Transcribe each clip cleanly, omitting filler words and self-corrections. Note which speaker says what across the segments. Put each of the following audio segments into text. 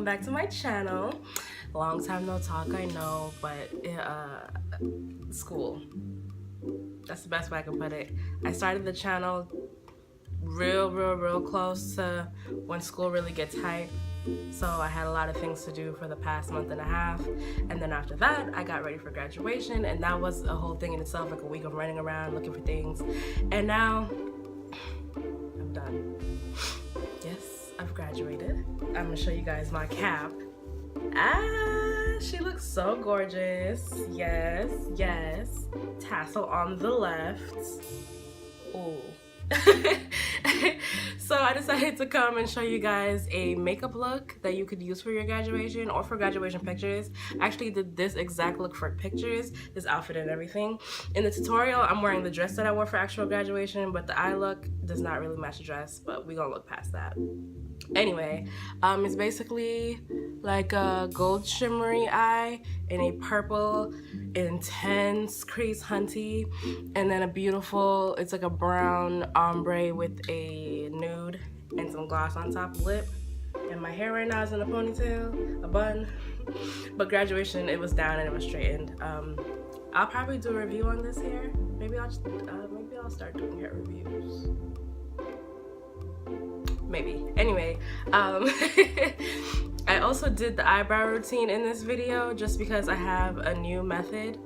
Speaker 1: back to my channel. Long time no talk, I know, but school. That's the best way I can put it. I started the channel real close to when school really gets hype. So I had a lot of things to do for the past month and a half, and then after that I got ready for graduation, and that was a whole thing in itself, like a week of running around looking for things. And now I'm done. Yes, I've graduated. I'm gonna show you guys my cap. She looks so gorgeous. Yes, tassel on the left. Ooh. So I decided to come and show you guys a makeup look that you could use for your graduation or for graduation pictures. I actually did this exact look for pictures, this outfit and everything. In the tutorial, I'm wearing the dress that I wore for actual graduation, but the eye look does not really match the dress, but we gonna look past that. Anyway, it's basically like a gold shimmery eye and a purple intense crease hunty, and then a beautiful, it's like a brown ombre with a nude and some gloss on top lip. And my hair right now is in a ponytail, a bun, but graduation it was down and it was straightened. I'll probably do a review on this hair. Maybe I'll start doing hair reviews. Maybe. Anyway, I also did the eyebrow routine in this video just because I have a new method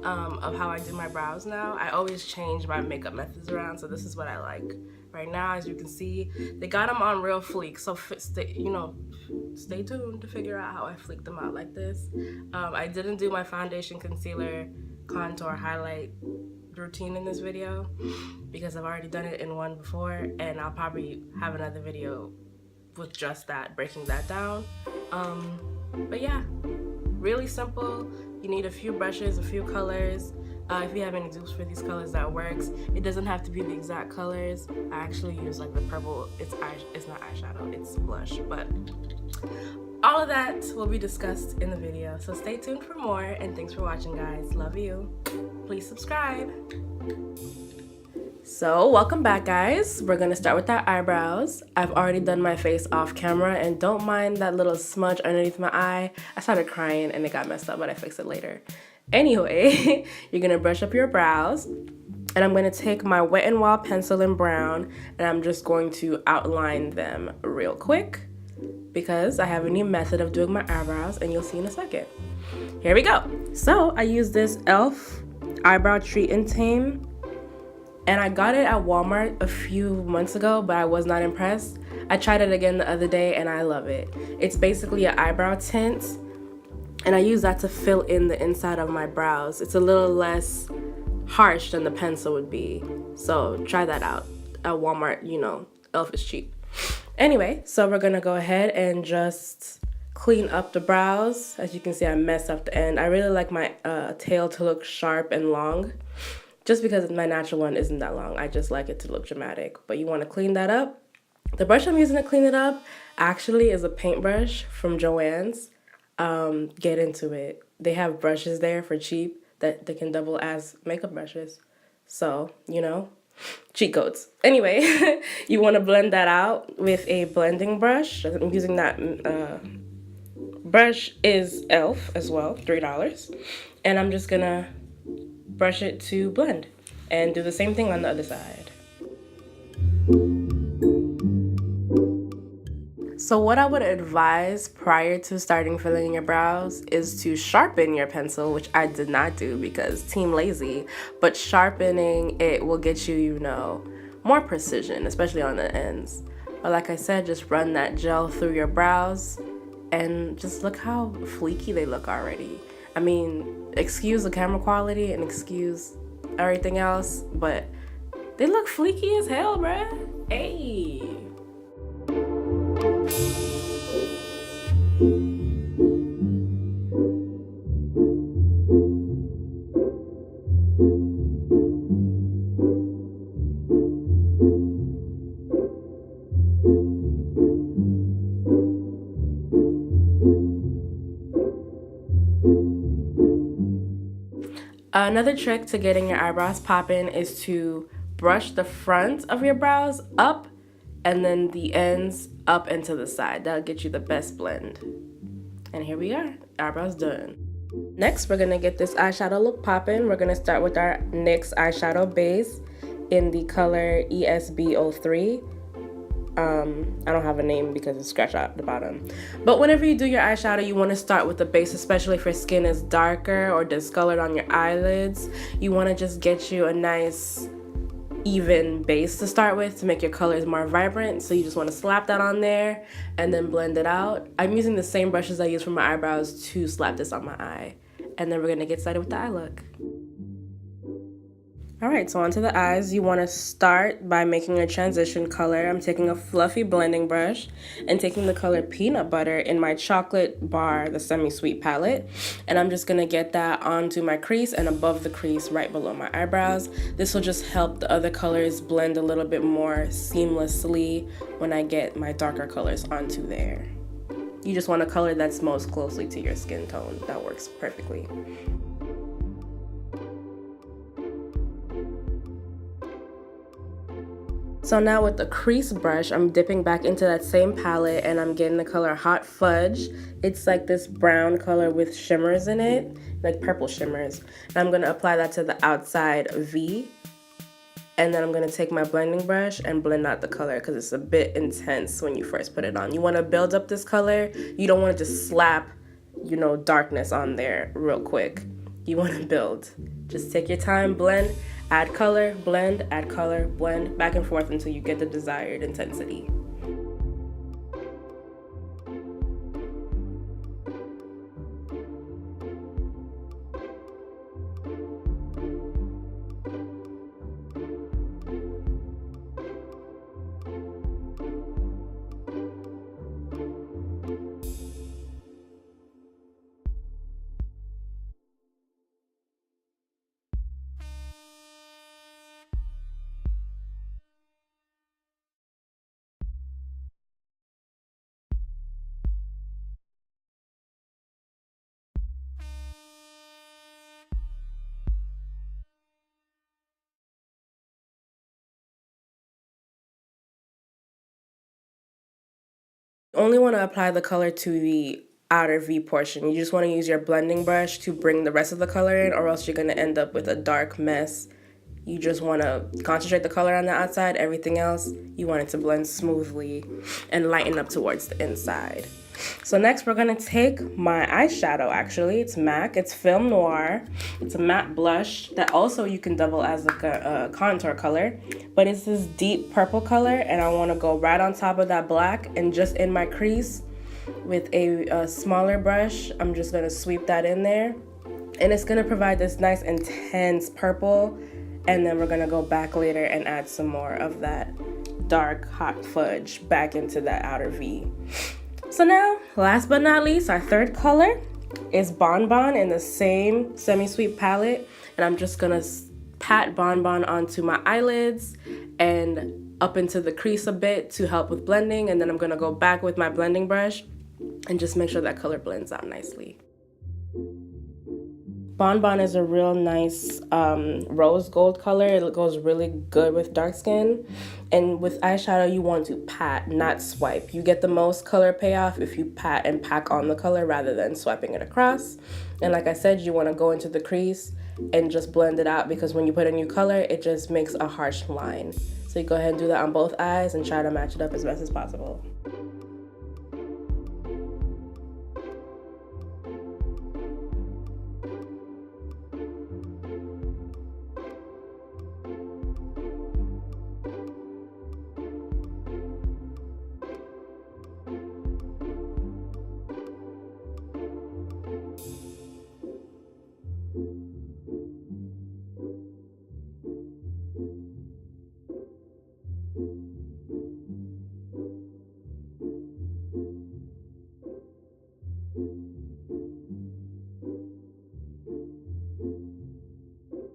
Speaker 1: of how I do my brows now. I always change my makeup methods around, so this is what I like right now. As you can see, they got them on real fleek, so stay tuned to figure out how I fleek them out like this. I didn't do my foundation, concealer, contour, highlight routine in this video because I've already done it in one before, and I'll probably have another video with just that, breaking that down. But yeah, really simple. You need a few brushes, a few colors. If you have any dupes for these colors, that works. It doesn't have to be the exact colors. I actually use like the purple, it's not eyeshadow, it's blush, but all of that will be discussed in the video. So stay tuned for more, and thanks for watching, guys. Love you. Please subscribe. So welcome back, guys. We're gonna start with our eyebrows. I've already done my face off camera, and don't mind that little smudge underneath my eye. I started crying and it got messed up, but I fixed it later. Anyway, you're gonna brush up your brows, and I'm gonna take my Wetnwild pencil in brown, and I'm just going to outline them real quick because I have a new method of doing my eyebrows, and you'll see in a second. Here we go. So I use this e.l.f. eyebrow treat in Tame, and I got it at Walmart a few months ago, but I was not impressed. I tried it again the other day and I love it. It's basically an eyebrow tint, and I use that to fill in the inside of my brows. It's a little less harsh than the pencil would be, so try that out at Walmart. You know, e.l.f. is cheap. Anyway, so we're gonna go ahead and just clean up the brows. As you can see, I messed up the end. I really like my tail to look sharp and long, just because my natural one isn't that long. I just like it to look dramatic, but you want to clean that up. The brush I'm using to clean it up actually is a paintbrush from Joann's. Get into it. They have brushes there for cheap that they can double as makeup brushes. So, you know, cheat codes. Anyway, you want to blend that out with a blending brush. I'm using that brush is e.l.f. as well, $3. And I'm just gonna brush it to blend and do the same thing on the other side. So what I would advise prior to starting filling in your brows is to sharpen your pencil, which I did not do because team lazy, but sharpening it will get you, you know, more precision, especially on the ends. But like I said, just run that gel through your brows and just look how fleeky they look already. I mean, excuse the camera quality and excuse everything else, but they look fleeky as hell, bruh. Hey. Another trick to getting your eyebrows popping is to brush the front of your brows up and then the ends up and to the side. That'll get you the best blend. And here we are, eyebrows done. Next, we're gonna get this eyeshadow look poppin'. We're gonna start with our NYX eyeshadow base in the color ESB03. I don't have a name because it's scratched out at the bottom. But whenever you do your eyeshadow, you want to start with the base, especially if your skin is darker or discolored on your eyelids. You want to just get you a nice even base to start with to make your colors more vibrant. So you just want to slap that on there and then blend it out. I'm using the same brushes I use for my eyebrows to slap this on my eye. And then we're going to get started with the eye look. Alright, so onto the eyes. You want to start by making a transition color. I'm taking a fluffy blending brush and taking the color Peanut Butter in my Chocolate Bar, the semi-sweet palette. And I'm just going to get that onto my crease and above the crease right below my eyebrows. This will just help the other colors blend a little bit more seamlessly when I get my darker colors onto there. You just want a color that's most closely to your skin tone. That works perfectly. So now with the crease brush, I'm dipping back into that same palette and I'm getting the color Hot Fudge. It's like this brown color with shimmers in it, like purple shimmers. And I'm gonna apply that to the outside V. And then I'm gonna take my blending brush and blend out the color because it's a bit intense when you first put it on. You wanna build up this color. You don't wanna just slap, you know, darkness on there real quick. You wanna build. Just take your time, blend. Add color, blend, add color, blend, back and forth until you get the desired intensity. You only want to apply the color to the outer V portion. You just want to use your blending brush to bring the rest of the color in, or else you're going to end up with a dark mess. You just want to concentrate the color on the outside. Everything else, you want it to blend smoothly and lighten up towards the inside. So next we're going to take my eyeshadow, actually. It's MAC. It's Film Noir. It's a matte blush that also you can double as a contour color. But it's this deep purple color, and I want to go right on top of that black and just in my crease with a smaller brush. I'm just going to sweep that in there. And it's going to provide this nice intense purple. And then we're going to go back later and add some more of that dark hot fudge back into that outer V. So now, last but not least, our third color is Bonbon in the same semi-sweet palette. And I'm just gonna pat Bonbon onto my eyelids and up into the crease a bit to help with blending. And then I'm gonna go back with my blending brush and just make sure that color blends out nicely. Bonbon is a real nice rose gold color. It goes really good with dark skin. And with eyeshadow, you want to pat, not swipe. You get the most color payoff if you pat and pack on the color rather than swiping it across. And like I said, you want to go into the crease and just blend it out, because when you put a new color, it just makes a harsh line. So you go ahead and do that on both eyes and try to match it up as best as possible.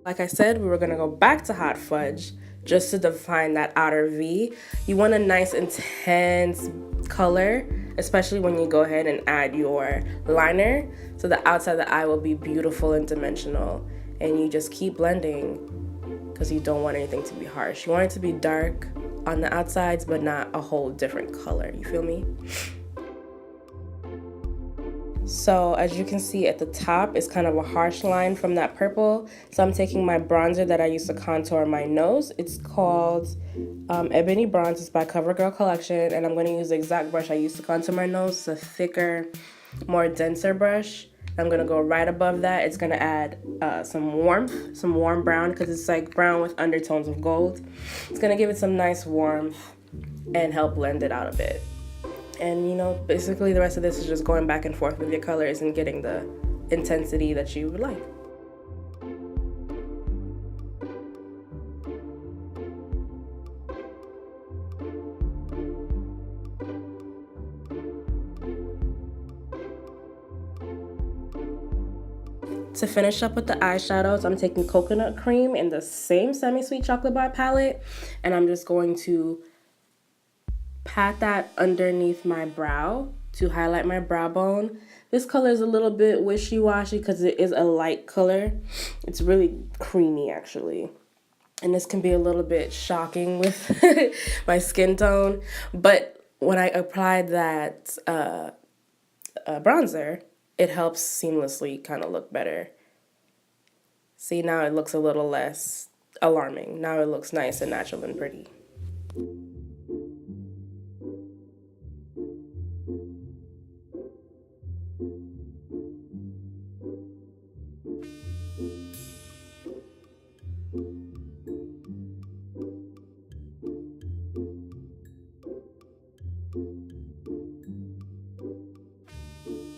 Speaker 1: Like I said, we were gonna go back to Hot Fudge just to define that outer V. You want a nice intense color, especially when you go ahead and add your liner. So the outside of the eye will be beautiful and dimensional. And you just keep blending because you don't want anything to be harsh. You want it to be dark, on the outsides, but not a whole different color, you feel me? So as you can see at the top, it's kind of a harsh line from that purple. So I'm taking my bronzer that I used to contour my nose. It's called Ebony Bronze. It's by CoverGirl Collection. And I'm going to use the exact brush I used to contour my nose. It's a thicker, more denser brush. I'm going to go right above that. It's going to add some warmth, some warm brown, because it's like brown with undertones of gold. It's going to give it some nice warmth and help blend it out a bit. And you know, basically the rest of this is just going back and forth with your colors and getting the intensity that you would like. To finish up with the eyeshadows, I'm taking Coconut Cream in the same Semi-Sweet Chocolate Bar palette, and I'm just going to pat that underneath my brow to highlight my brow bone. This color is a little bit wishy-washy because it is a light color. It's really creamy actually. And this can be a little bit shocking with my skin tone. But when I applied that bronzer, it helps seamlessly kind of look better. See, now it looks a little less alarming. Now it looks nice and natural and pretty.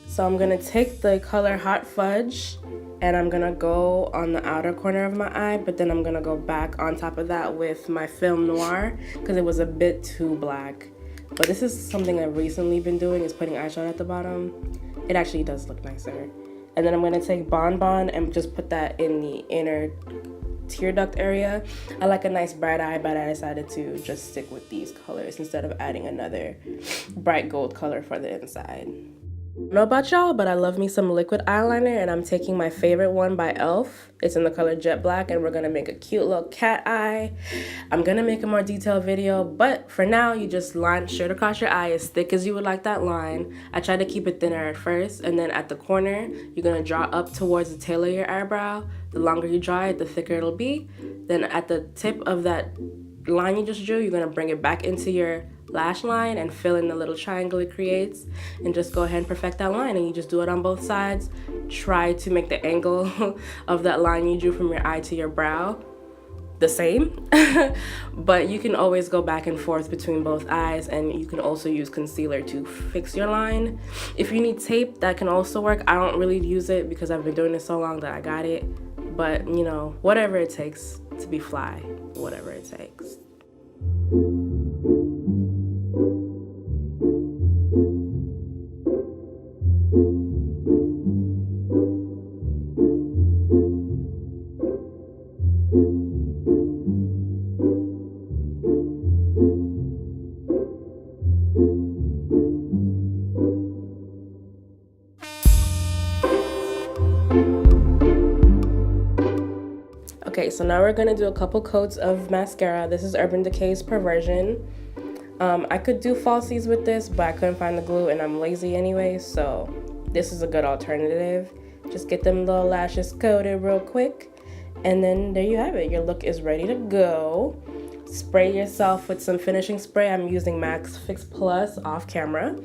Speaker 1: So I'm gonna take the color Hot Fudge and I'm gonna go on the outer corner of my eye, but then I'm gonna go back on top of that with my film Noir because it was a bit too black. But this is something I've recently been doing, is putting eyeshadow at the bottom. It actually does look nicer. And then I'm gonna take Bon Bon and just put that in the inner tear duct area. I like a nice bright eye, but I decided to just stick with these colors instead of adding another bright gold color for the inside. I don't know about y'all, but I love me some liquid eyeliner, and I'm taking my favorite one by e.l.f. It's in the color Jet Black, and we're gonna make a cute little cat eye. I'm gonna make a more detailed video, but for now, you just line straight across your eye as thick as you would like that line. I try to keep it thinner at first, and then at the corner, you're gonna draw up towards the tail of your eyebrow. The longer you draw it, the thicker it'll be. Then at the tip of that line you just drew, you're gonna bring it back into your lash line and fill in the little triangle it creates, and just go ahead and perfect that line. And you just do it on both sides. Try to make the angle of that line you drew from your eye to your brow the same. But you can always go back and forth between both eyes, and you can also use concealer to fix your line. If you need tape, that can also work. I don't really use it because I've been doing this so long that I got it, but you know, whatever it takes to be fly, whatever it takes. Okay, so now we're gonna do a couple coats of mascara. This is Urban Decay's Perversion. I could do falsies with this, but I couldn't find the glue and I'm lazy anyway, so this is a good alternative. Just get them little lashes coated real quick, and then there you have it. Your look is ready to go. Spray yourself with some finishing spray. I'm using Max Fix Plus off camera,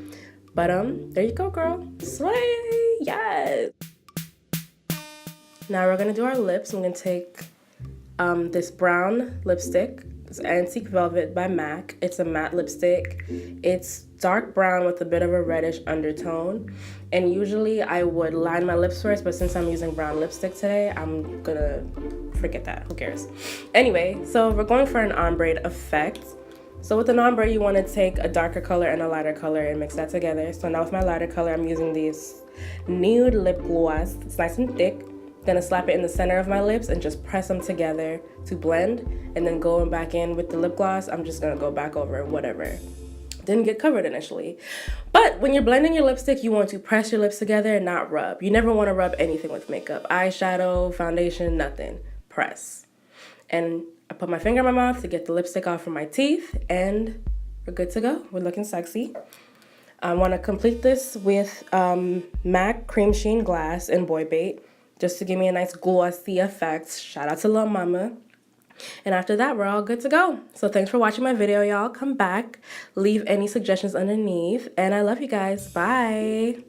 Speaker 1: but there you go, girl. Slay, yes. Now we're gonna do our lips. I'm gonna take this brown lipstick. It's Antique Velvet by MAC. It's a matte lipstick. It's dark brown with a bit of a reddish undertone. And usually I would line my lips first, but since I'm using brown lipstick today, I'm gonna forget that. Who cares? Anyway, so we're going for an ombre effect. So with an ombre, you want to take a darker color and a lighter color and mix that together. So now with my lighter color, I'm using this nude lip gloss. It's nice and thick. Gonna slap it in the center of my lips and just press them together to blend, and then going back in with the lip gloss, I'm just gonna go back over whatever didn't get covered initially. But when you're blending your lipstick, you want to press your lips together and not rub. You never want to rub anything with makeup. Eyeshadow, foundation, nothing. Press. And I put my finger in my mouth to get the lipstick off from my teeth, and we're good to go. We're looking sexy. I want to complete this with MAC Cremesheen Glass in Boy Bait, just to give me a nice glossy effect. Shout out to Lil Mama. And after that, we're all good to go. So thanks for watching my video, y'all. Come back, leave any suggestions underneath, and I love you guys. Bye.